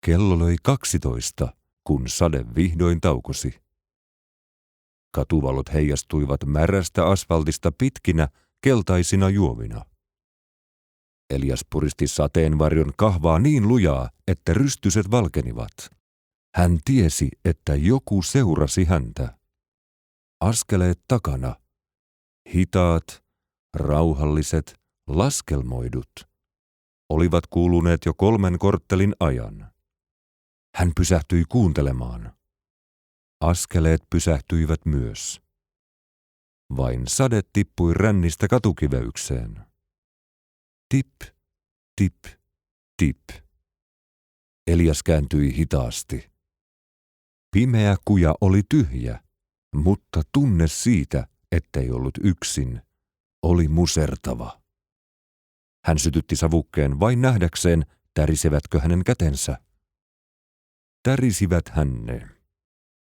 Kello löi 12, kun sade vihdoin taukosi. Katuvalot heijastuivat märästä asfaltista pitkinä, keltaisina juomina. Elias puristi sateenvarjon kahvaa niin lujaa, että rystyset valkenivat. Hän tiesi, että joku seurasi häntä. Askeleet takana. Hitaat, rauhalliset, laskelmoidut. Olivat kuuluneet jo 3 korttelin ajan. Hän pysähtyi kuuntelemaan. Askeleet pysähtyivät myös. Vain sade tippui rännistä katukiveykseen. Tip, tip, tip. Elias kääntyi hitaasti. Pimeä kuja oli tyhjä, mutta tunne siitä, ettei ollut yksin, oli musertava. Hän sytytti savukkeen vain nähdäkseen, tärisivätkö hänen kätensä. Tärisivät hänne.